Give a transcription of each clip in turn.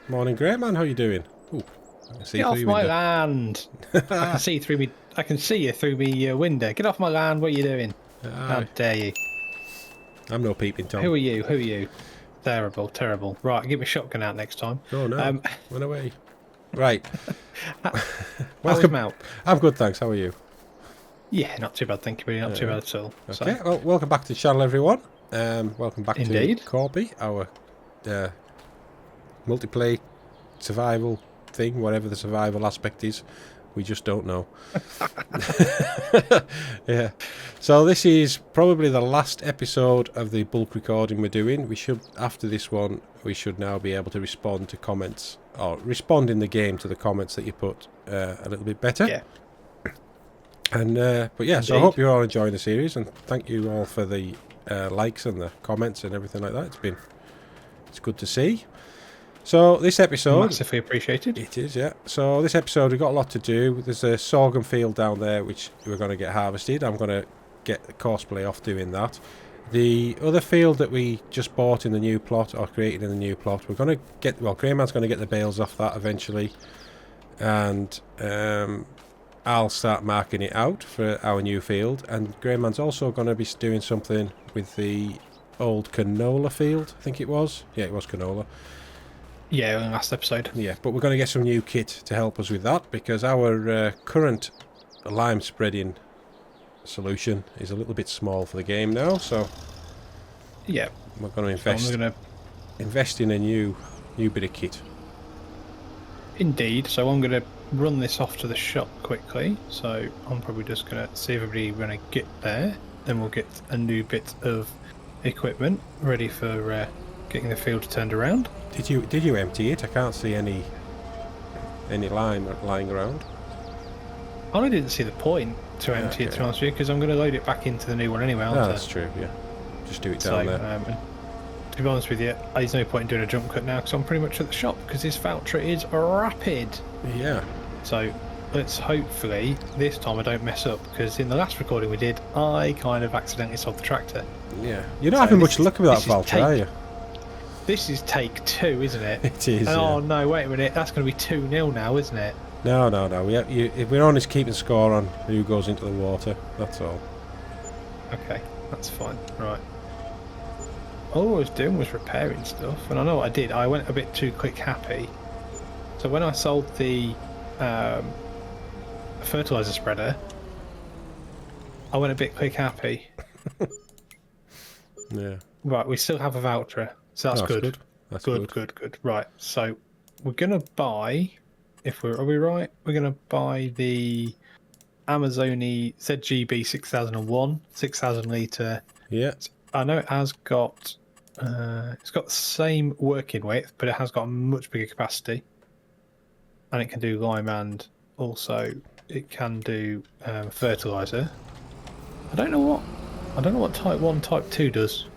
Morning, GrainMan. How you doing? Ooh, I can see Get through off your my window. land! I can see through me. I can see you through me window. Get off my land! What are you doing? How dare you? I'm no peeping Tom. Who are you? Who are you? Terrible, terrible. Right, get my shotgun out next time. Oh no, run away. Right. How was Welcome. Mount? I'm good, thanks. How are you? Yeah, not too bad. Thank you, buddy. Not too bad at all. Okay. So, Well, welcome back to the channel, everyone. Welcome back to indeed. Korpi, our multiplayer survival thing, whatever the survival aspect is. We just don't know. Yeah. So this is probably the last episode of the bulk recording we're doing. We should, after this one, we should now be able to respond to comments, or respond in the game to the comments that you put a little bit better. Yeah. And but yeah, so I Indeed. hope you're all enjoying the series, and thank you all for the likes and the comments and everything like that. It's good to see. So this episode, Massively appreciated. it is, yeah. So this episode, we've got a lot to do. There's a sorghum field down there which we're going to get harvested. I'm going to get the cosplay off doing that. The other field that we just bought in the new plot, or created in the new plot, we're going to get, well, GrainMan's going to get the bales off that eventually, and I'll start marking it out for our new field. And GrainMan's also going to be doing something with the old canola field, I think it was. Yeah, it was canola. Yeah, in the last episode. Yeah, but we're going to get some new kit to help us with that, because our current lime spreading solution is a little bit small for the game now, so Yeah. we're going to invest in a new bit of kit. Indeed. So I'm going to run this off to the shop quickly. So I'm probably just going to see everybody when I get there. Then we'll get a new bit of equipment ready for getting the field turned around. Did you empty it? I can't see any lime lying around. I didn't see the point to empty it, to be honest with you, because I'm going to load it back into the new one anyway, aren't I? That's true, yeah. Just do it down there. To be honest with you, there's no point in doing a jump cut now, because I'm pretty much at the shop, because this voucher is rapid. Yeah. So let's hopefully this time I don't mess up, because in the last recording we did, I kind of accidentally sold the tractor. Yeah. You're not having much luck with that voucher, are you? This is take 2, isn't it? It is. Oh yeah. no, wait a minute. That's going to be 2-0 now, isn't it? No. We're only keeping score on who goes into the water. That's all. Okay, that's fine. Right. All I was doing was repairing stuff, and I know what I did. I went a bit too quick happy. So when I sold the fertilizer spreader, I went a bit quick happy. Yeah. Right, we still have a voucher, so that's good. That's good. Right, so we're gonna buy. Are we right? We're gonna buy the Amazoni ZGB 6001, 6,000 litre. Yeah. I know it has got. It's got the same working width, but it has got a much bigger capacity, and it can do lime, and also it can do fertilizer. I don't know what Type 1, Type 2 does.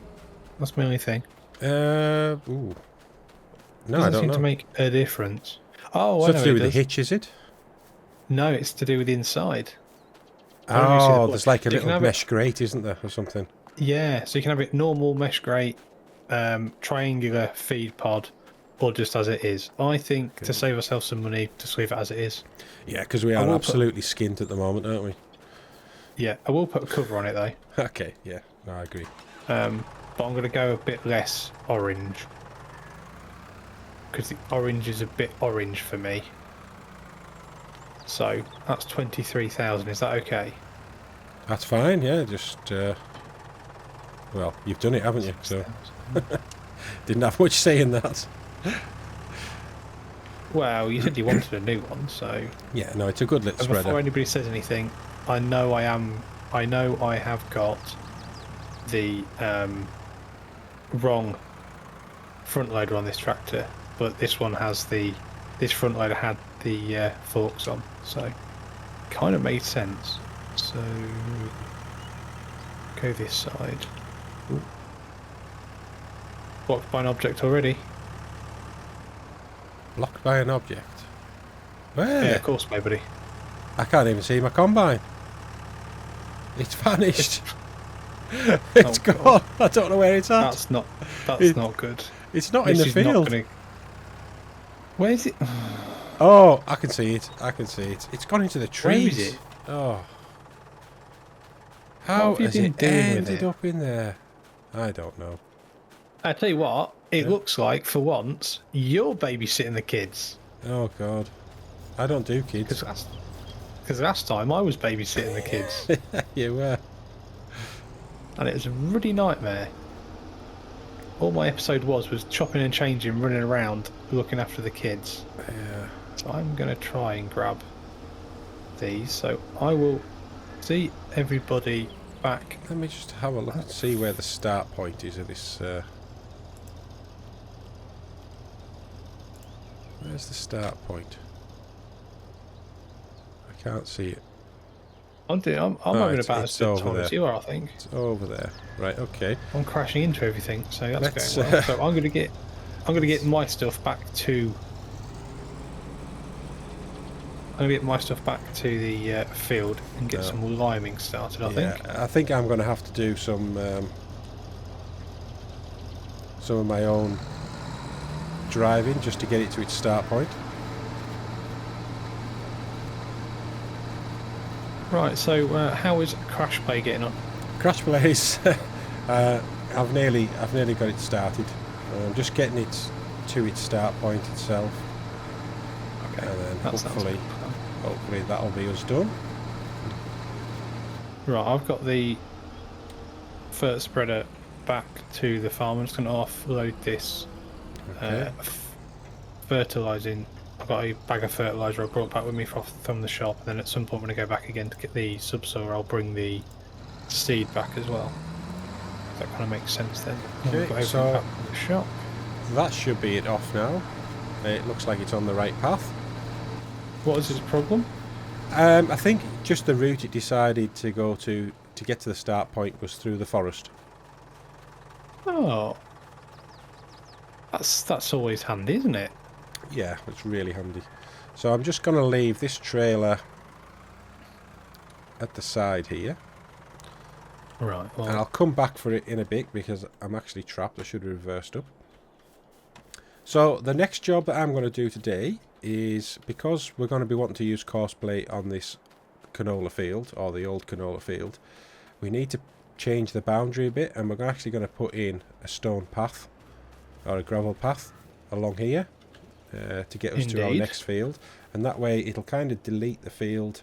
That's my only thing. Ooh. No, I Doesn't don't seem know. to make a difference. Oh, I So know to do it with the does. hitch, is it? No, it's to do with the inside. Oh, there's like a So you can little have mesh grate, isn't there, or something? Yeah, so you can have it normal mesh grate, triangular feed pod, or just as it is. I think to save ourselves some money, just leave it as it is. Yeah, because we are absolutely skint at the moment, aren't we? Yeah, I will put a cover on it though. Okay, yeah, no, I agree. But I'm going to go a bit less orange, because the orange is a bit orange for me. So that's 23,000. Is that okay? That's fine, yeah, just, well, you've done it, haven't you? So, didn't have much say in that. Well, you said you wanted a new one, so... Yeah, no, it's a good little spreader. Before anybody says anything, I know I have got the wrong front loader on this tractor, but this one has this front loader had the forks on, so kind of made sense. So go this side. Ooh. Blocked by an object already. Blocked by an object. Where? Yeah, of course, my buddy. I can't even see my combine. It's vanished. It's gone. I don't know where it's at. That's not good. It's not in the field. Where is it? Oh, I can see it. I can see it. It's gone into the trees. Where is it? Oh. What How have you has been it doing with ended it? up in there? I don't know. I tell you what, it Yeah. looks like for once you're babysitting the kids. Oh, God. I don't do kids. Because last time I was babysitting the kids, You were. and it was a ruddy nightmare. All my episode was chopping and changing, running around, looking after the kids. Yeah. So I'm going to try and grab these. So I will see everybody back. Let me just have a look and see where the start point is of this. Where's the start point? I can't see it. I'm having about as good time as you are, I think. It's over there. Right, okay. I'm crashing into everything, so that's Let's, going well. So I'm gonna get my stuff back to. I'm gonna get my stuff back to the field and get some liming started. I think I'm gonna have to do some of my own driving just to get it to its start point. Right. So how is Crash Play getting on? Crash Plays. I've nearly got it started. I'm just getting it to its start point itself. Okay. And then hopefully that'll be us done. Right. I've got the first spreader back to the farm. I'm just going to offload this fertilising. I've got a bag of fertiliser I brought back with me from the shop, and then at some point when I go back again to get the subsoil, I'll bring the seed back as well. That kind of makes sense then. Okay, so back from the shop. That should be it off now. It looks like it's on the right path. What is its problem? I think just the route it decided to go to get to the start point was through the forest. Oh, that's always handy, isn't it? Yeah, it's really handy. So I'm just going to leave this trailer at the side here. Right. Well, And I'll come back for it in a bit because I'm actually trapped. I should have reversed up. So the next job that I'm going to do today is, because we're going to be wanting to use cosplay on this canola field, or the old canola field, we need to change the boundary a bit, and we're actually going to put in a stone path or a gravel path along here to get us to our next field, and that way it'll kind of delete the field,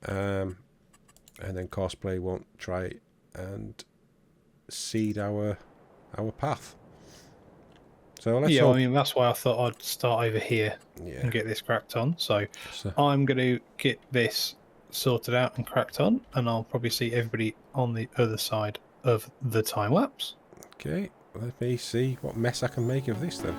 and then cosplay won't try and seed our path. So let's I mean, that's why I thought I'd start over here and get this cracked on. So I'm going to get this sorted out and cracked on, and I'll probably see everybody on the other side of the time lapse. Okay, let me see what mess I can make of this then.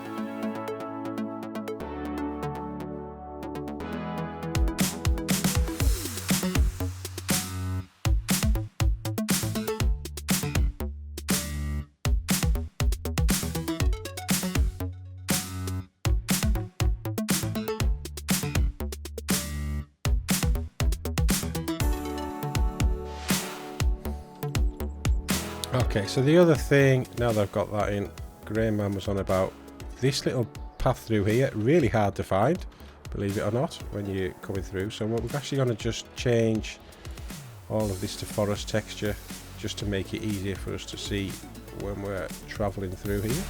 Okay, so the other thing, now that I've got that in, GrainMans was on about this little path through here, really hard to find, believe it or not, when you're coming through. So we're actually going to just change all of this to forest texture, just to make it easier for us to see when we're travelling through here.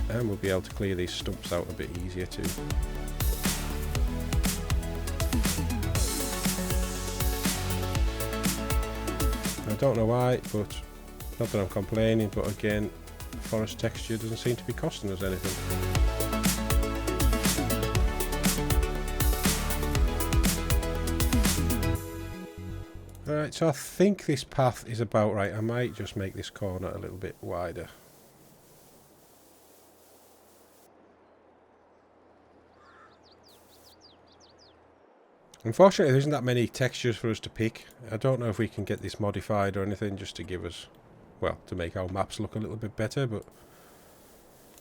And we'll be able to clear these stumps out a bit easier too. I don't know why, but not that I'm complaining, but again, forest texture doesn't seem to be costing us anything. Alright, so I think this path is about right. I might just make this corner a little bit wider. Unfortunately, there isn't that many textures for us to pick. I don't know if we can get this modified or anything just to give us, well, to make our maps look a little bit better, but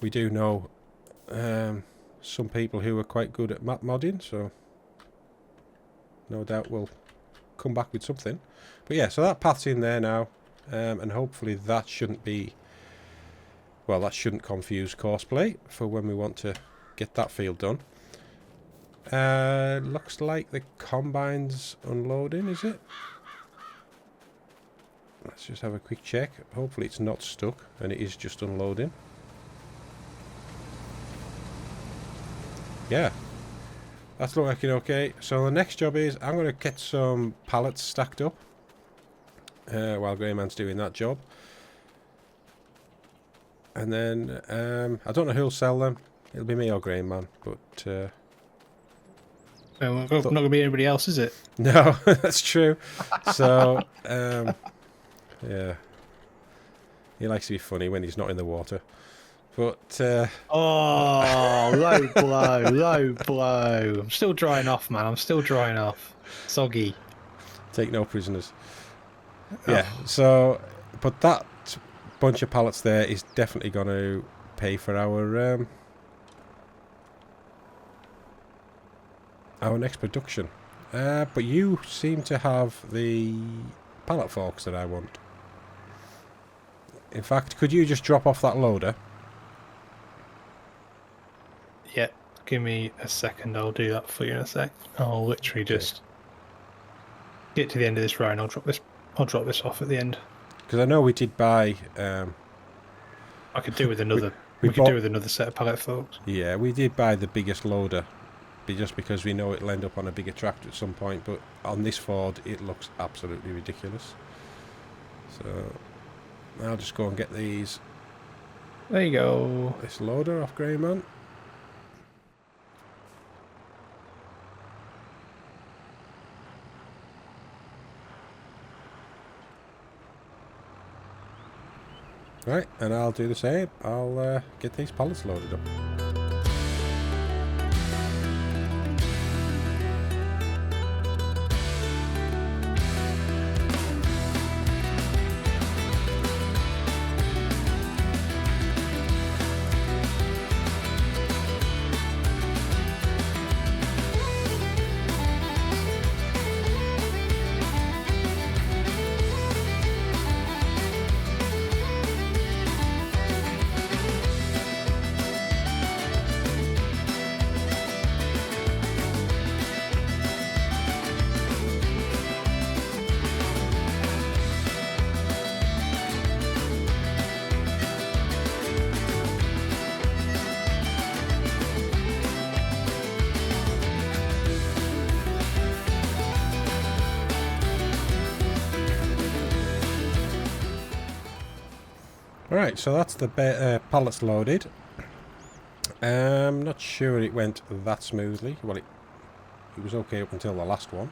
we do know some people who are quite good at map modding, so no doubt we'll come back with something. But yeah, so that path's in there now, and hopefully that shouldn't be well, that shouldn't confuse courseplay for when we want to get that field done. Looks like the combine's unloading, is it? Let's just have a quick check. Hopefully it's not stuck and it is just unloading. Yeah, that's looking okay. So the next job is I'm going to get some pallets stacked up while GrainMan's doing that job. And then I don't know who'll sell them. It'll be me or GrainMan, but not going to be anybody else, is it? no, that's true. So yeah, he likes to be funny when he's not in the water. But oh, low blow, low blow. I'm still drying off, man. I'm still drying off. Soggy. Take no prisoners. Yeah. So, but that bunch of pallets there is definitely going to pay for our next production. But you seem to have the pallet forks that I want. In fact, could you just drop off that loader? Yeah, give me a second. I'll do that for you in a sec. I'll literally just get to the end of this row and I'll drop this off at the end. Because I know we did buy. I could do with another. we could do with another set of pallet forks. Yeah, we did buy the biggest loader, just because we know it'll end up on a bigger tractor at some point. But on this Ford, it looks absolutely ridiculous. So I'll just go and get these. There you go. This loader off GrainMan. Right, and I'll do the same. I'll get these pallets loaded up. Right, so that's the pallets loaded. Not sure it went that smoothly. Well, it was okay up until the last one.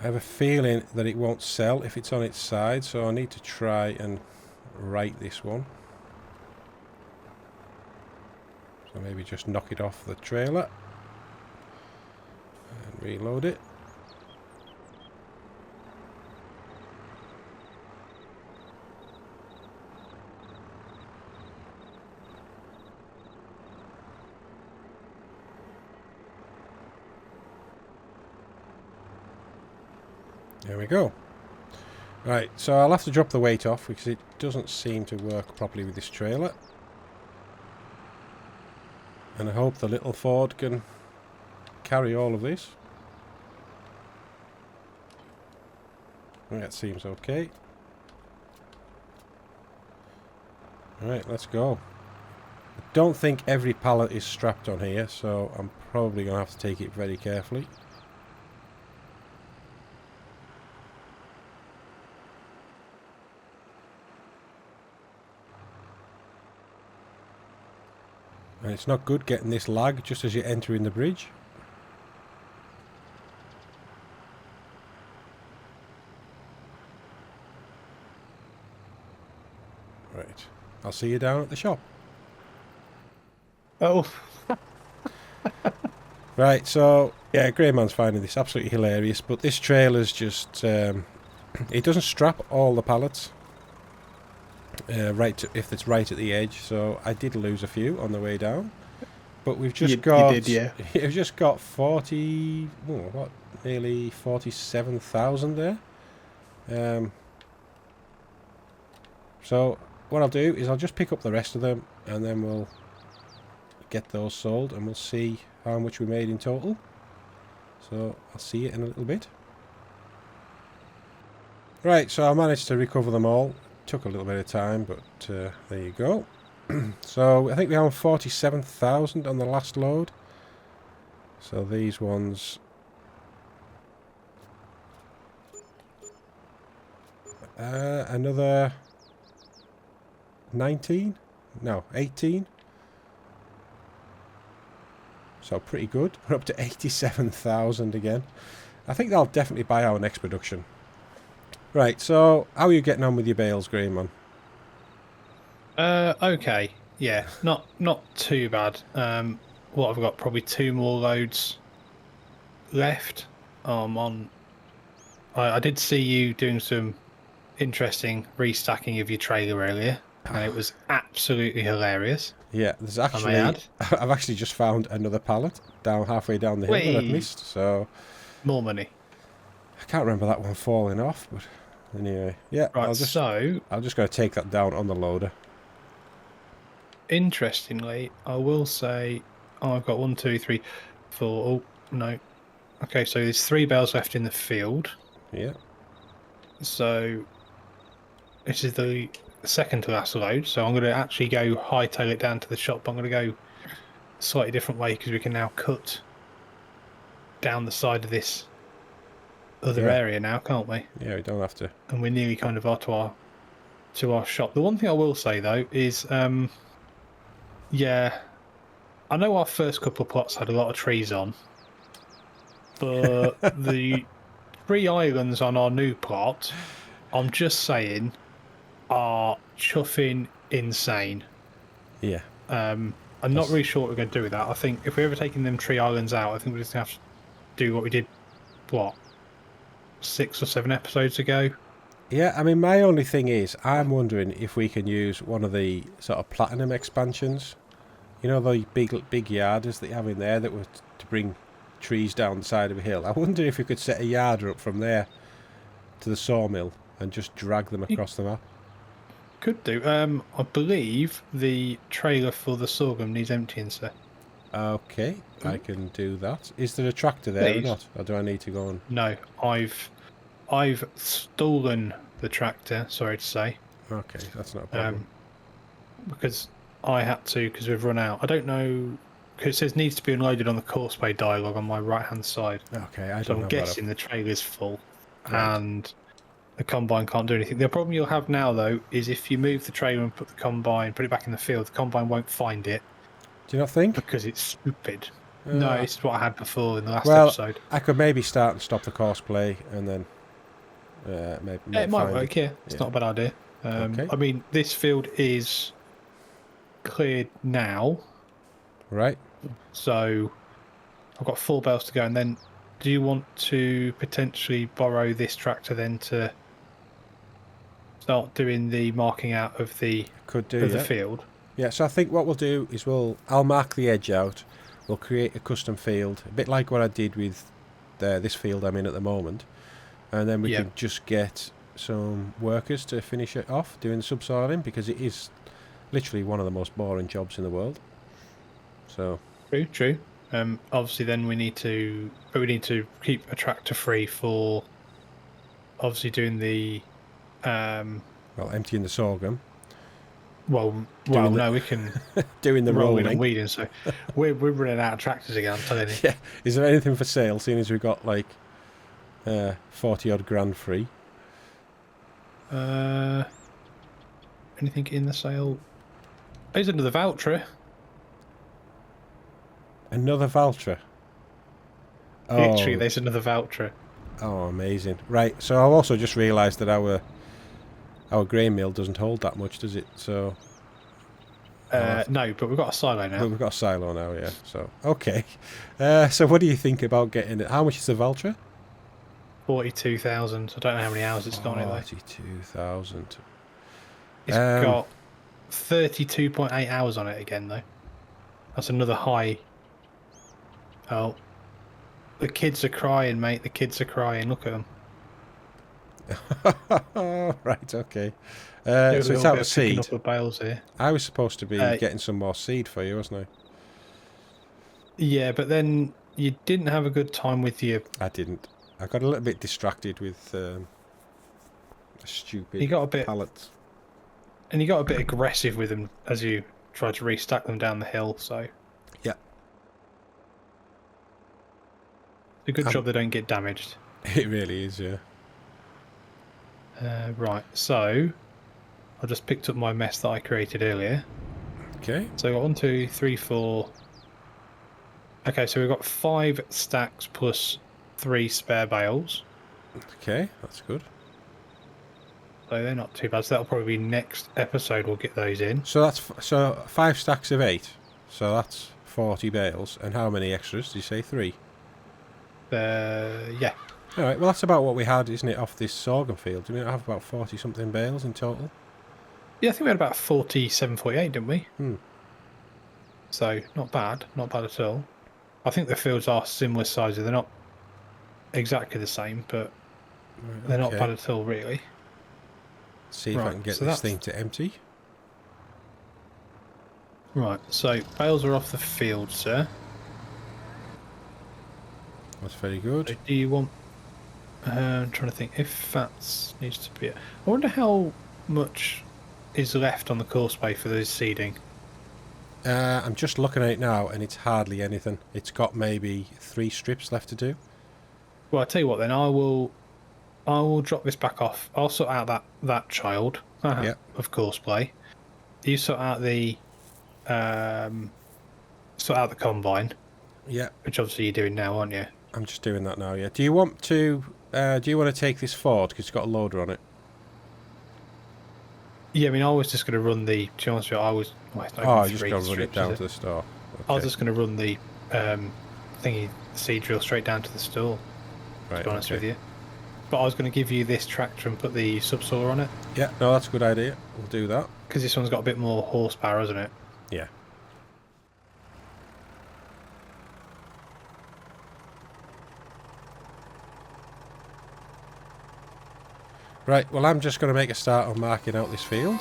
I have a feeling that it won't sell if it's on its side, so I need to try and right this one. So maybe just knock it off the trailer and reload it. There we go. Right, so I'll have to drop the weight off because it doesn't seem to work properly with this trailer. And I hope the little Ford can carry all of this. That seems okay. Right, let's go. I don't think every pallet is strapped on here, so I'm probably going to have to take it very carefully. And it's not good getting this lag just as you're entering the bridge. Right. I'll see you down at the shop. Oh. Right, so, yeah, GrainMan's finding this absolutely hilarious, but this trailer's just, it doesn't strap all the pallets. If it's right at the edge, so I did lose a few on the way down, but we've just you did, yeah. We've just got nearly 47,000 there. So what I'll do is I'll just pick up the rest of them, and then we'll get those sold, and we'll see how much we made in total. So I'll see it in a little bit. Right, so I managed to recover them all. Took a little bit of time, but there you go. So I think we have 47,000 on the last load. So these ones... another 19? No, 18. So pretty good. We're up to 87,000 again. I think that'll definitely buy our next production. Right, so how are you getting on with your bales, GrainMan? Okay. Yeah, not too bad. What I've got probably 2 more loads left. I did see you doing some interesting restacking of your trailer earlier, and it was absolutely hilarious. Yeah, there's I actually... may add. I've actually just found another pallet down halfway down the hill that I've missed, so... More money. I can't remember that one falling off, but anyway. Yeah, Right, I'm just going to take that down on the loader. Interestingly, I will say... Oh, I've got 1, 2, 3, 4... Oh, no. Okay, so there's 3 bales left in the field. Yeah. So... This is the second to last load, so I'm going to actually go hightail it down to the shop. I'm going to go a slightly different way because we can now cut down the side of this other area now, can't we? Yeah, we don't have to. And we're nearly kind of to our shop. The one thing I will say though is, yeah, I know our first couple of plots had a lot of trees on, but the 3 islands on our new plot, I'm just saying, are chuffing insane. Yeah. I'm not really sure what we're going to do with that. I think if we're ever taking them tree islands out, I think we're just going to have to do what we did, 6 or 7 episodes ago. Yeah, I mean, my only thing is, I'm wondering if we can use one of the sort of platinum expansions. You know, the big yarders that you have in there that were to bring trees down the side of a hill. I wonder if we could set a yarder up from there to the sawmill and just drag them across the map. Could do. I believe the trailer for the sorghum needs emptying, sir. Okay, I can do that. Is there a tractor there or not? Or do I need to go and... No, I've stolen the tractor, sorry to say. Okay, that's not a problem. Because I had to, because we've run out. I don't know, because it says needs to be unloaded on the Courseplay dialogue on my right-hand side. Okay, I So don't know. I'm guessing the trailer's full. Right. And the combine can't do anything. The problem you'll have now, though, is if you move the trailer and put it back in the field, the combine won't find it. Do you not think? Because it's stupid. No, this is what I had before in the last well, episode. I could maybe start and stop the Courseplay and then maybe Yeah, it might work, it. yeah. It's not a bad idea. Okay. I mean, this field is cleared now. Right. So I've got 4 bales to go, and then do you want to potentially borrow this tractor then to start doing the marking out of the field? Yeah, so I think what we'll do is I'll mark the edge out. We'll create a custom field, a bit like what I did with this field I'm in at the moment, and then we can just get some workers to finish it off doing the subsoiling, because it is literally one of the most boring jobs in the world. So True. Obviously, then we need to keep a tractor free for obviously doing the emptying the sorghum. No, we can doing the rolling and weeding. So we're running out of tractors again, I'm telling you. Yeah. Is there anything for sale? Seeing as we've got like 40 odd grand free. Anything in the sale? There's another Valtra. Another Valtra. Literally, there's another Valtra. Oh, amazing! Right, so I've also just realised that our grain mill doesn't hold that much, does it? So no, but we've got a silo now. But we've got a silo now, yeah. So okay. So what do you think about getting it? How much is the Valtra? 42,000. I don't know how many hours it's got on it though. 42,000. It's got 32.8 hours on it again though. That's another high. Oh, the kids are crying, mate. The kids are crying. Look at them. Right, okay. Do a So it's little out bit of of picking seed. up of bales here. I was supposed to be Uh, getting some more seed for you, wasn't Yeah, but then you didn't have a good time with your. I? I didn't. I got a little bit distracted with You stupid got a bit, pallets. and you got a bit aggressive with them as you tried to restack them down the hill. So it's Yeah. a good job they don't get damaged. It really is, yeah. Right, so I just picked up my mess that I created earlier. Okay. So I got 1, 2, 3, 4. Okay, so we've got 5 stacks plus 3 spare bales. Okay, that's good. So they're not too bad. So that'll probably be next episode. We'll get those in. So that's so 5 stacks of 8. So that's 40 bales. And how many extras? Did you say 3? Yeah. All right. Well, that's about what we had, isn't it, off this sorghum field? Did we not have about 40 something bales in total? Yeah, I think we had about 47, 48, didn't we? Hmm. So not bad at all. I think the fields are similar sizes. They're not exactly the same, but Right, they're not okay. bad at all, really. See if I can get so this that's thing to empty. right. So bales are off the field, sir. That's very good. So do you want? I'm trying to think if that needs to be. I wonder how much is left on the course play for those seeding. I'm just looking at it now, and it's hardly anything. It's got maybe 3 strips left to do. Well, I tell you what, then I will drop this back off. I'll sort out that child Yeah. of course play. You sort out the combine, Yeah. which obviously you're doing now, aren't you? I'm just doing that now. Yeah. Do you want to take this forward because it's got a loader on it? Yeah, I mean, I was just going to run the. To be honest with you, I was. Well, it's not Oh, even just 3 go run it strips, down is to the store. I was Okay. just going to run the seed drill straight down to the store. Right, To be honest okay. with you, but I was going to give you this tractor and put the subsoiler on it Yeah, no, that's a good idea. We'll do that. because this one's got a bit more horsepower, hasn't it? Yeah. Right, well, I'm just going to make a start on marking out this field.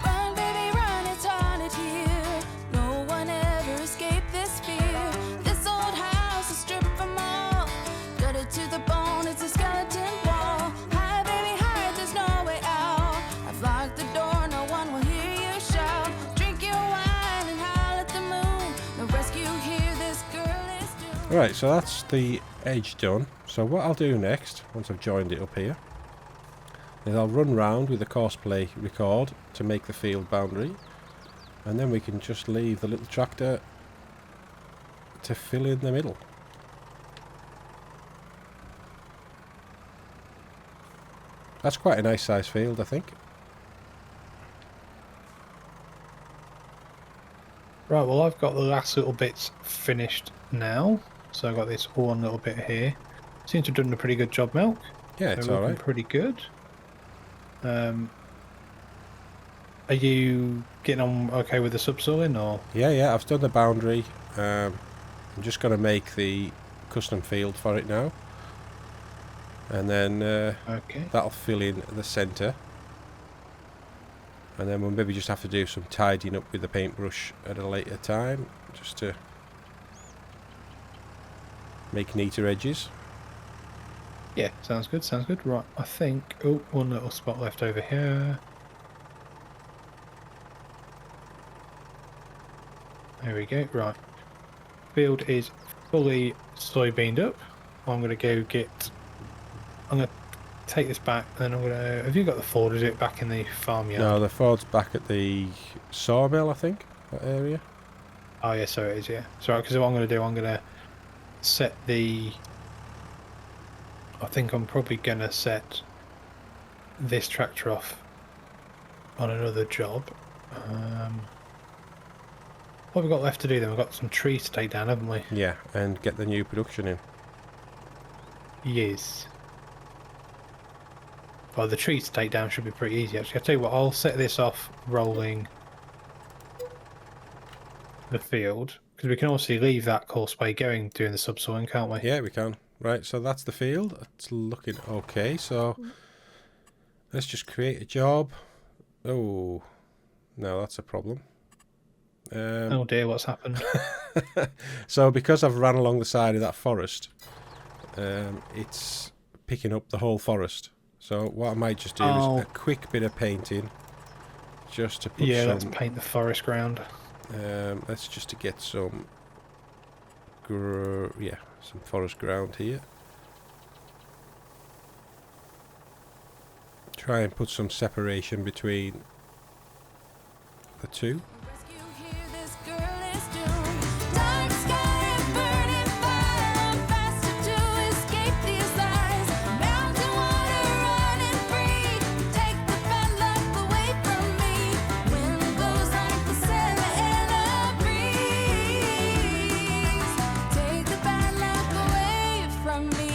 Run, baby, run, it's haunted here. No one ever escaped this fear. This old house is stripped from all. Gutted to the bone, it's a skeleton wall. Hide, baby, hide, there's no way out. I've locked the door, no one will hear you shout. Drink your wine and howl at the moon. No rescue here, this girl is doomed. Right, so that's the edge done. So what I'll do next, once I've joined it up here, is I'll run round with the courseplay record to make the field boundary, and then we can just leave the little tractor to fill in the middle. That's quite a nice size field, I think. Right. Well, I've got the last little bits finished now, so I've got this one little bit here. Seems to have done a pretty good job, Milk. Yeah, it's They're looking alright. pretty good. Are you getting on okay with the subsoiling, or? Yeah, I've done the boundary. I'm just going to make the custom field for it now. And then Okay. that'll fill in the centre. And then we'll maybe just have to do some tidying up with the paintbrush at a later time, just to make neater edges. Yeah, sounds good. Sounds good. Right. I think. Oh, one little spot left over here. There we go. Right. Field is fully soybeaned up. I'm going to go get. I'm going to take this back, and I'm going to. Have you got the Ford? Is it back in the farmyard? No, the Ford's back at the sawmill, I think, that area. Oh yeah, so it is. Yeah. So because what I'm going to do, I'm going to set the. I think I'm probably going to set this tractor off on another job. What have we got left to do then? We've got some trees to take down, haven't we? Yeah, and get the new production in. Yes. Well, the trees to take down should be pretty easy, actually. I'll tell you what, I'll set this off rolling the field, because we can obviously leave that course-way going doing the subsoiling, can't we? Yeah, we can. Right, so that's the field. It's looking okay. So let's just create a job. Oh, no, that's a problem. Oh dear, what's happened? So because I've ran along the side of that forest, it's picking up the whole forest. So what I might just do is a quick bit of painting, just to put let's paint the forest ground. let's just to get some some forest ground here. Try and put some separation between the two. Rescue here, this girl is doomed. Dark sky and burning fire. I'm faster to escape these eyes. Mountain water running free. Take the bad luck away from me. Wind blows like the sailor in a breeze. Take the bad luck away from me.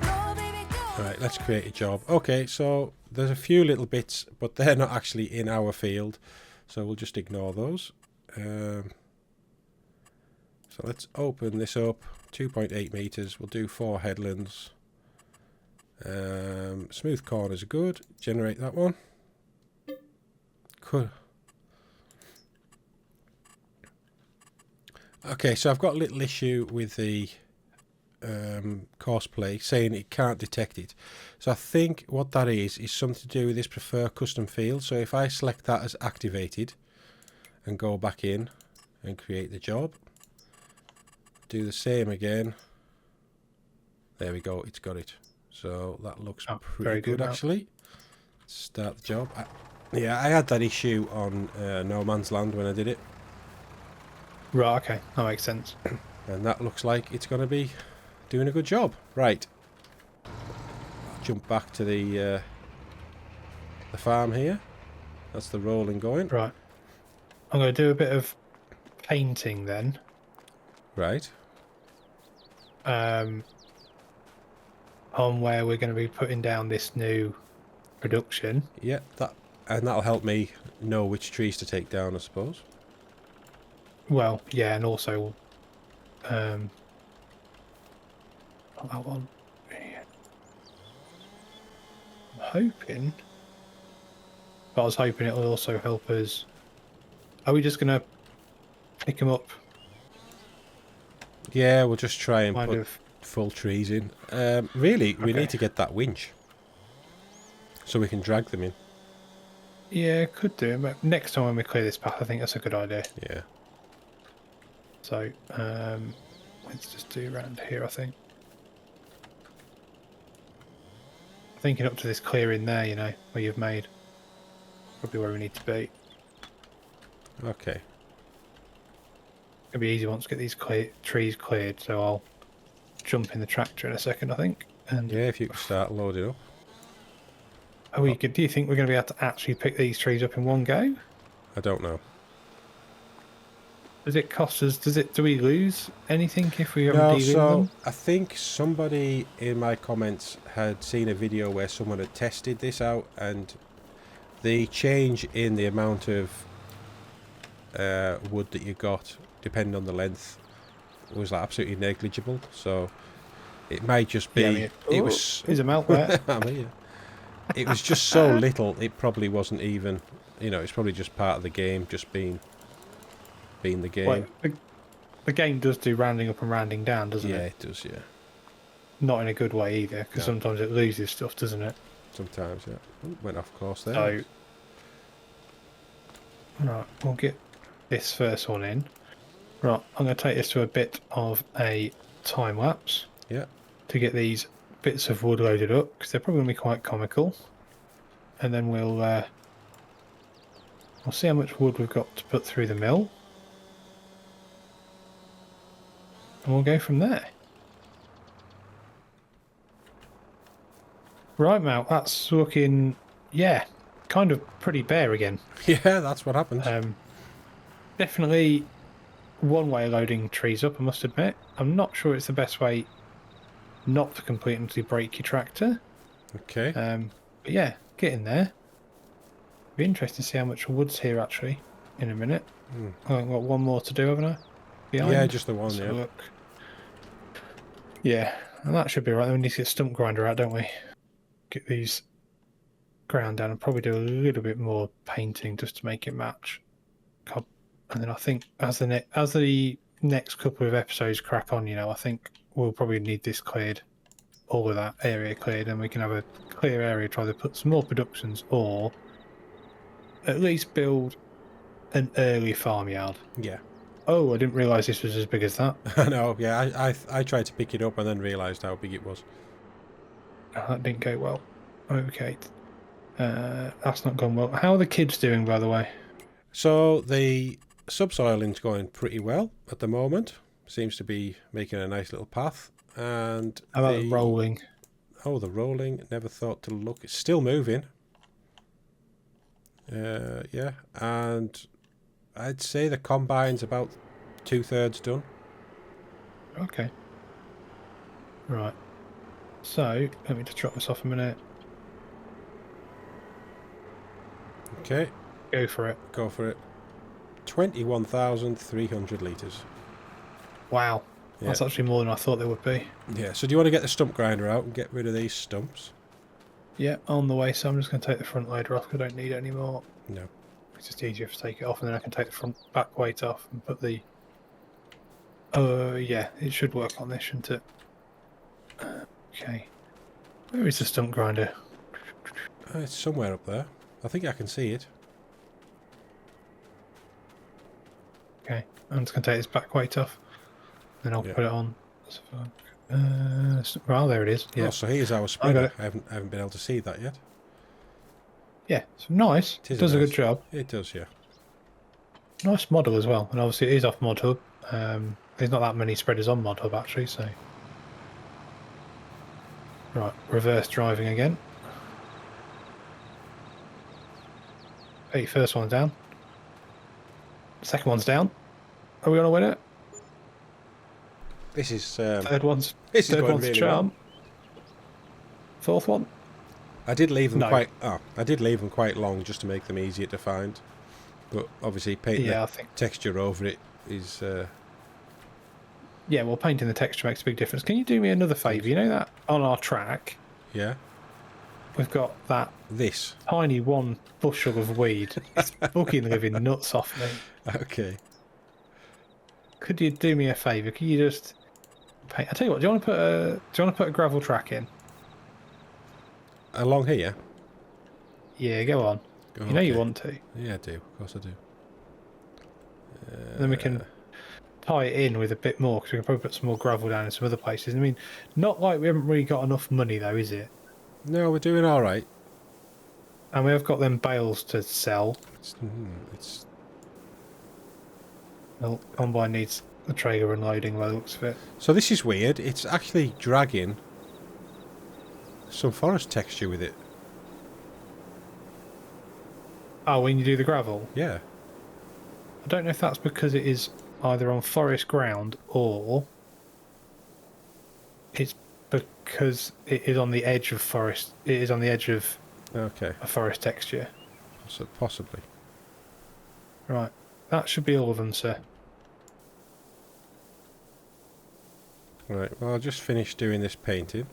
Go, baby, go. Right, let's create a job. Okay, so there's a few little bits, but they're not actually in our field, so we'll just ignore those. So let's open this up. 2.8 meters. We'll do 4 headlands. Smooth corners are good. Generate that one. Cool. Okay, so I've got a little issue with the cosplay saying it can't detect it. So I think what that is something to do with this prefer custom field. So if I select that as activated and go back in and create the job, do the same again. There we go, it's got it. So that looks pretty good actually. Start the job. Yeah, I had that issue on No Man's Land when I did it, Right, okay, that makes sense. and that looks like it's going to be doing a good job. Right, jump back to the farm here. That's the rolling going. Right. I'm going to do a bit of painting then. Right. On where we're going to be putting down this new production. Yeah, that'll help me know which trees to take down, I suppose. Well, yeah, and also that one. I'm hoping, but I was hoping it will also help us. Are we just going to pick them up? Yeah, we'll just try and Kind put of. full trees in. Really, we Okay. need to get that winch so we can drag them in. Yeah, could do. But next time when we clear this path, I think that's a good idea. Yeah. So, let's just do around here, I think. Thinking up to this clearing there, you know, where you've made. Probably where we need to be. Okay. It'll be easy once we get these trees cleared, so I'll jump in the tractor in a second, I think. And Yeah, if you can start loading up. do you think we're going to be able to actually pick these trees up in one go? I don't know. Does it cost us? Do we lose anything if we haven't No, dealing so them? I think somebody in my comments had seen a video where someone had tested this out, and the change in the amount of wood that you got, depending on the length, was like absolutely negligible. So it might just be. Yeah, I mean, it was. Here's a melt there. I'm here. It was just so little. It probably wasn't even. You know, it's probably just part of the game, just being the game. Well, the game does do rounding up and rounding down, doesn't Yeah, it? it does. Yeah, Not in a good way either, because No. sometimes it loses stuff, doesn't it? sometimes. Yeah, oh, went off course there. So, right, we'll get this first one in. Right, I'm going to take this to a bit of a time lapse Yeah. to get these bits of wood loaded up, because they're probably going to be quite comical. And then we'll see how much wood we've got to put through the mill. And we'll go from there. Right, Mal, that's looking, yeah, kind of pretty bare again. Yeah, that's what happens. definitely one way of loading trees up, I must admit. I'm not sure it's the best way not to completely break your tractor. Okay. But yeah, get in there. Be interesting to see how much wood's here actually in a minute. I've got one more to do, haven't I? Behind? Yeah, just the one, Let's have a yeah. look. Yeah, and that should be right. We need to get stump grinder out, don't we? Get these ground down and probably do a little bit more painting just to make it match. And then I think as the next couple of episodes crack on, I think we'll probably need this cleared, all of that area cleared, and we can have a clear area, try to put some more productions, or at least build an early farmyard. Yeah. Oh, I didn't realise this was as big as that. I know, yeah, I tried to pick it up and then realised how big it was. Oh, that didn't go well. Okay. That's not gone well. How are the kids doing, by the way? So the subsoiling's going pretty well at the moment. Seems to be making a nice little path. And How about the rolling? Oh, the rolling. Never thought to look. It's still moving. Yeah, and I'd say the combine's about 2/3 done. Okay. Right. So, let me just drop this off a minute. Okay. Go for it. Go for it. 21,300 litres. Wow. Yeah. That's actually more than I thought there would be. Yeah, so do you want to get the stump grinder out and get rid of these stumps? Yeah, on the way, so I'm just going to take the front loader off because I don't need it anymore. No. It's just easier to take it off and then I can take the front back weight off and put the... yeah, it should work on this, shouldn't it? Okay. Where is the stump grinder? It's somewhere up there. I think I can see it. Okay, I'm just going to take this back weight off. Then I'll put it on. Well, there it is. Yeah. Oh, so here's our spreader. I haven't been able to see that yet. Yeah, it's nice. It does a good job. It does, yeah. Nice model as well, and obviously it is off Mod Hub. There's not that many spreaders on Mod Hub actually, so. Right, reverse driving again. Hey, first one's down. Second one's down. Are we gonna win it? This is Third one's going really charm. well. Fourth one. I did leave them No. I did leave them quite long just to make them easier to find. But obviously painting I think. texture over it is Yeah, well, painting the texture makes a big difference. Can you do me another favour? You know that on our track, yeah. we've got that This. tiny one bushel of weed. It's fucking living nuts off me. Okay. Could you do me a favour? Could you just paint? I tell you what. Do you want to put a gravel track in? Along here? Yeah, go on. You know you want to. Yeah, I do. Of course I do. Then we can tie it in with a bit more because we can probably put some more gravel down in some other places. I mean, not like we haven't really got enough money though, is it? No, we're doing all right. And we have got them bales to sell. It's Well, combine needs the trailer unloading by the looks of it. so this is weird. It's actually dragging some forest texture with it. Oh, when you do the gravel? Yeah. I don't know if that's because it is either on forest ground or it's because it is on the edge of forest. It is on the edge of Okay. a forest texture. So possibly. Right. That should be all of them, sir. Right. Well, I'll just finish doing this painting.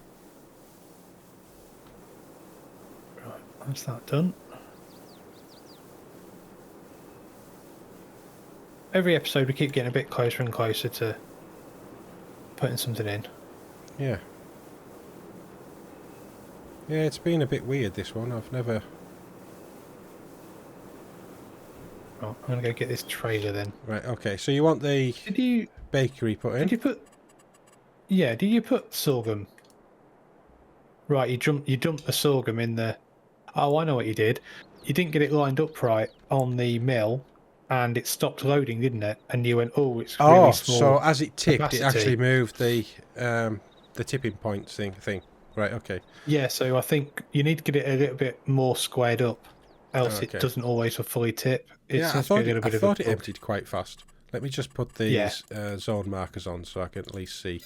Right. That's that done. Every episode we keep getting a bit closer and closer to putting something in. Yeah. Yeah, it's been a bit weird, this one. I've never... Right, I'm going to go get this trailer then. Right, okay. So you want the Did you... bakery put in? Did you put... Yeah, did you put sorghum? Right, you dumped the sorghum in the... Oh, I know what you did. You didn't get it lined up right on the mill, and it stopped loading, didn't it? And you went, oh, it's really small. So as it tipped, capacity. it actually moved the tipping point thing. Right, okay. Yeah, so I think you need to get it a little bit more squared up, else it doesn't always fully tip. It Yeah, I seems to be a thought little it, I bit of a thought it bug. emptied quite fast. Let me just put these zone markers on so I can at least see.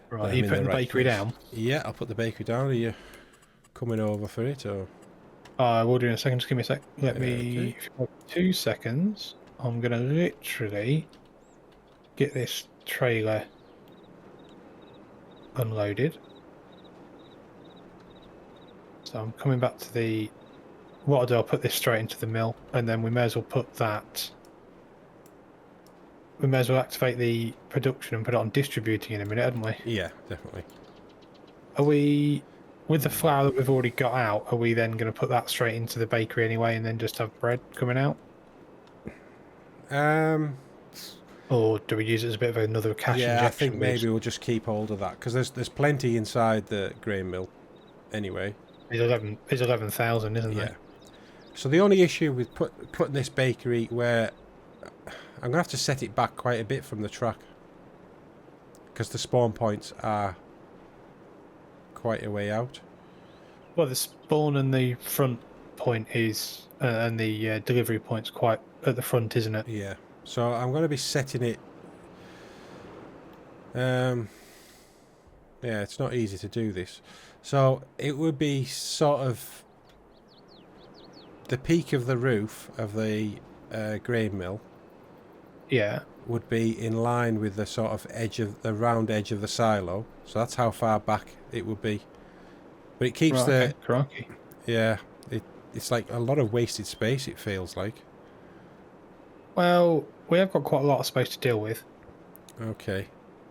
Right, are I'm you in putting the right bakery place. down? Yeah, I'll put the bakery down. Are you coming over for it or? I will do in a second. Just give me a sec. Let me. Okay. If you wait 2 seconds, I'm gonna literally get this trailer unloaded. So I'm coming back to the. What I'll do, I'll put this straight into the mill, and then we may as well put that. We may as well activate the production and put it on distributing in a minute, hadn't we? Yeah, definitely. Are we, with the flour that we've already got out, are we then going to put that straight into the bakery anyway and then just have bread coming out? Or do we use it as a bit of another cash Yeah, injection? I think maybe we'll just keep hold of that because there's plenty inside the grain mill anyway. It's 11,000, isn't Yeah. there? So the only issue with putting this bakery where I'm going to have to set it back quite a bit from the track because the spawn points are quite a way out. Well, the spawn and the front point is, and the delivery point's quite at the front, isn't it? Yeah. So I'm going to be setting it. Yeah, it's not easy to do this. So it would be sort of the peak of the roof of the grain mill. Yeah. Would be in line with the sort of edge of the round edge of the silo. So that's how far back it would be. But it keeps Right, okay. yeah. It's like a lot of wasted space. It feels like. Well, we have got quite a lot of space to deal with. Okay.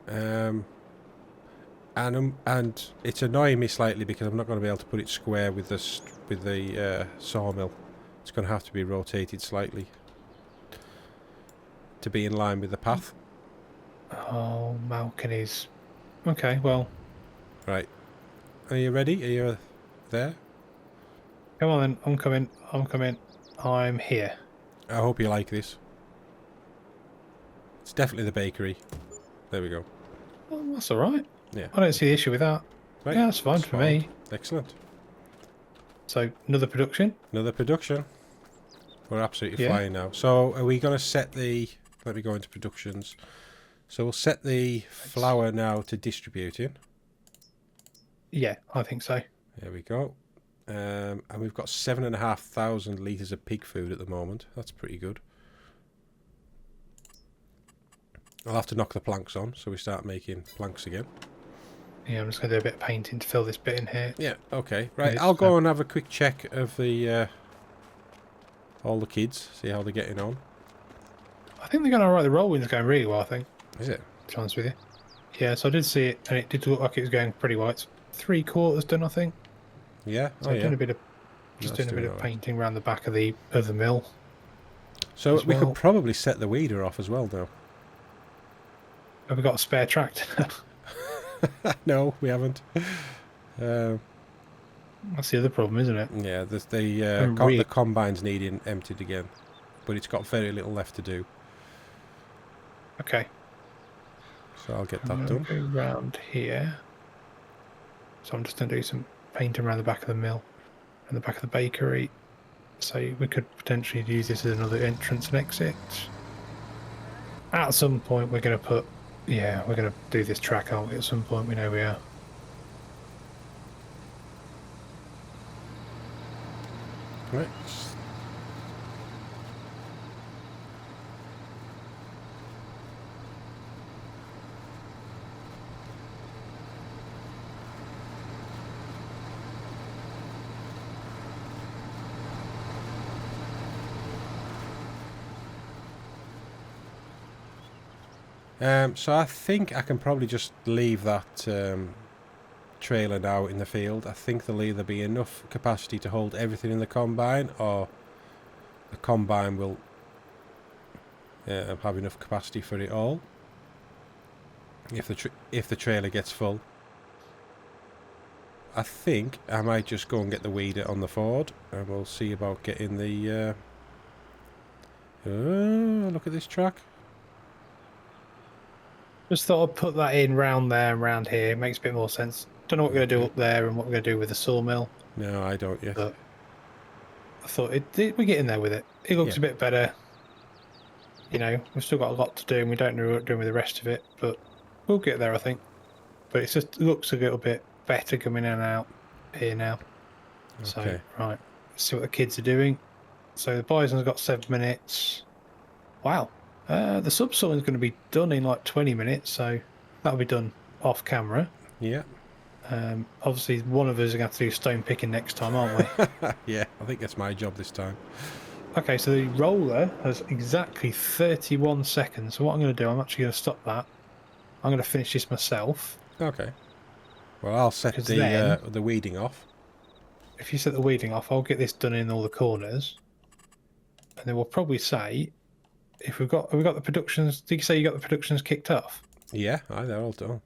And it's annoying me slightly because I'm not going to be able to put it square with the sawmill. It's going to have to be rotated slightly to be in line with the path. Oh, Malkin is... Okay, well... Right. Are you ready? Are you there? Come on then, I'm coming. I'm here. I hope you like this. It's definitely the bakery. There we go. Oh, that's alright. Yeah. I don't see the issue with that. Right. Yeah, that's fine for me. Excellent. So, another production? Another production. We're absolutely flying now. So, are we going to set the... Let me go into productions. So, we'll set the flour now to distributing. Yeah, I think so. There we go. And we've got 7,500 litres of pig food at the moment. That's pretty good. I'll have to knock the planks on so we start making planks again. Yeah, I'm just going to do a bit of painting to fill this bit in here. Yeah, okay. Right, Yes, I'll go and have a quick check of the all the kids, see how they're getting on. I think they're going alright. The rolling's going really well, I think. Is it? To be honest with you. Yeah, so I did see it, and it did look like it was going pretty well. It's 3/4 done, I think. Yeah? So Oh, I'm yeah. doing a bit of, That's doing a bit doing of all right. painting around the back of the mill. So as we well. could probably set the weeder off as well now. Have we got a spare tractor? No, we haven't. That's the other problem, isn't it? Yeah, there's Really? the combine's needing emptied again. But it's got very little left to do. Okay. So I'll get I'm that gonna done. go round here. So I'm just going to do some painting around the back of the mill and the back of the bakery. So we could potentially use this as another entrance and exit. At some point we're going to put... Yeah, we're going to do this track, aren't we? At some point we know we are. Right. So I think I can probably just leave that trailer now in the field. I think there'll either be enough capacity to hold everything in the combine, or the combine will have enough capacity for it all. If the trailer gets full, I think I might just go and get the weeder on the Ford, and we'll see about getting the. Look at this track. Just thought I'd put that in round there and round here. It makes a bit more sense. Don't know what we're going to do up there and what we're going to do with the sawmill. No, I don't yet. But I thought we're getting there with it. It looks a bit better. You know, we've still got a lot to do, and we don't know what we're doing with the rest of it, but we'll get there, I think. But it looks a little bit better coming in and out here now. Okay. So, right, let's see what the kids are doing. So the bison's got 7 minutes. Wow. The subsoil is going to be done in like 20 minutes, so that'll be done off camera. Yeah. Obviously, one of us is going to have to do stone picking next time, aren't we? Yeah, I think that's my job this time. Okay, so the roller has exactly 31 seconds. So what I'm going to do, I'm actually going to stop that. I'm going to finish this myself. Okay. Well, I'll set the weeding off. If you set the weeding off, I'll get this done in all the corners. And then we'll probably say, if have we got the productions, did you say you got the productions kicked off? Yeah, they're all done.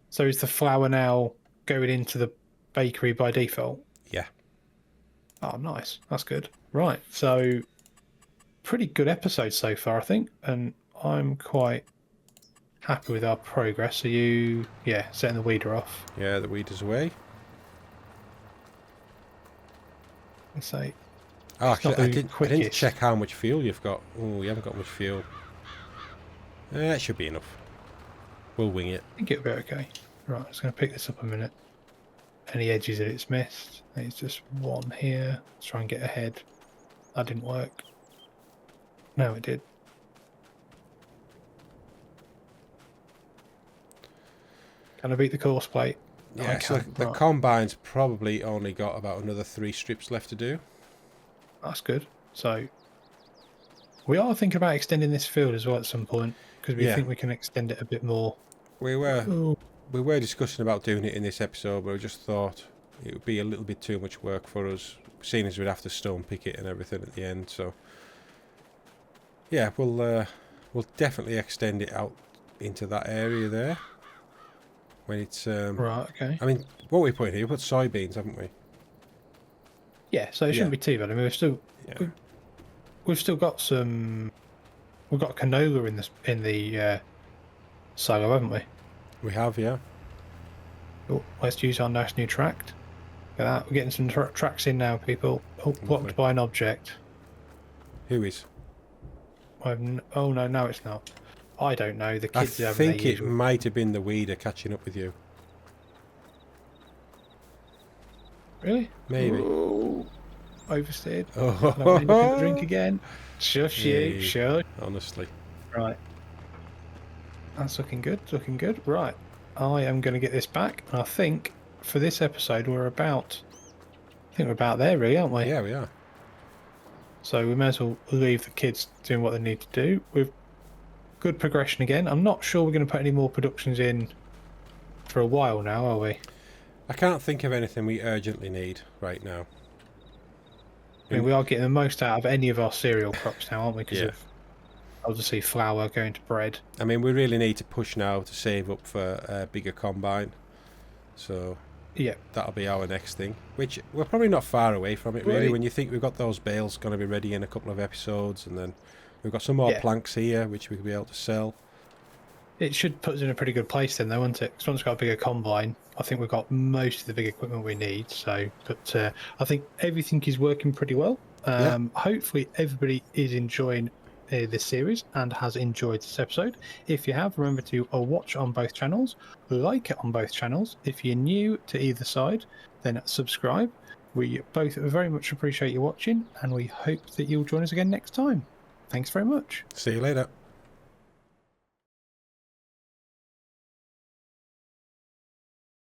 So is the flour now going into the bakery by default? Yeah. Oh, nice. That's good. Right. So pretty good episode so far, I think. And I'm quite happy with our progress. Are you, setting the weeder off? Yeah, the weeder's away. Let's say. Oh, actually, I didn't check how much fuel you've got. Oh, we haven't got much fuel. It should be enough. We'll wing it. I think it'll be okay. Right, I'm just going to pick this up a minute. Any edges that it's missed. It's just one here. Let's try and get ahead. That didn't work. No, it did. Can I beat the course plate? Yeah, so the combine's probably only got about another 3 strips left to do. That's good. So we are thinking about extending this field as well at some point, because we think we can extend it a bit more. We were discussing about doing it in this episode, but I just thought it would be a little bit too much work for us, seeing as we'd have to stone pick it and everything at the end. So yeah, we'll definitely extend it out into that area there when it's right. Okay. I mean, what we put in here, we put soybeans, haven't we? Yeah, so it shouldn't be too bad. I mean, we've still got some. We've got canola in the silo, haven't we? We have, yeah. Oh, let's use our nice new tract. Look at that. We're getting some tracks in now, people. Oh, blocked by an object. Who is? Oh no, it's not. I don't know. The kids. I think it might have been the weeder catching up with you. Really? Maybe. Ooh, oversteered. Oh, Drink again. Shush you. Shush. Honestly. Right. That's looking good. Looking good. Right. I am going to get this back. And I think for this episode we're about there, really, aren't we? Yeah, we are. So we may as well leave the kids doing what they need to do. With good progression again. I'm not sure we're going to put any more productions in for a while now, are we? I can't think of anything we urgently need right now. I mean, we are getting the most out of any of our cereal crops now, aren't we? Because of obviously flour going to bread. I mean, we really need to push now to save up for a bigger combine. So yeah, that'll be our next thing. Which we're probably not far away from it, really. When you think we've got those bales going to be ready in a couple of episodes, and then we've got some more planks here, which we could be able to sell. It should put us in a pretty good place then, though, won't it? Because once we've got a bigger combine, I think we've got most of the big equipment we need. So, but I think everything is working pretty well. Hopefully, everybody is enjoying this series and has enjoyed this episode. If you have, remember to watch on both channels, like it on both channels. If you're new to either side, then subscribe. We both very much appreciate you watching, and we hope that you'll join us again next time. Thanks very much. See you later.